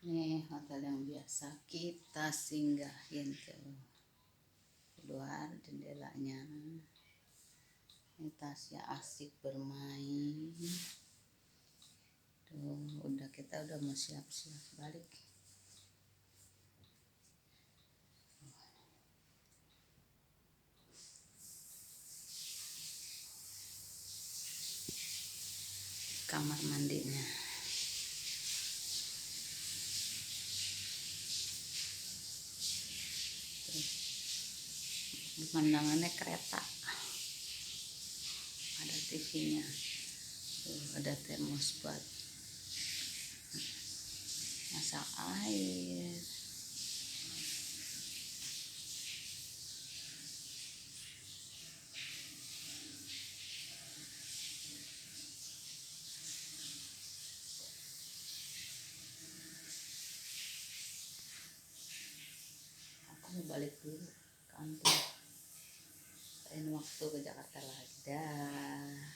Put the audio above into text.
Nih hotel yang biasa kita singgahin tuh. Keluar jendelanya. Ini Tasya asik bermain. Tuh, kita udah mau siap-siap balik. Kamar mandinya. Pemandangannya kereta. Ada TV-nya. Ada termos buat masak air. Aku mau balik dulu kantor. Lain waktu ke Jakarta lagi. Dah.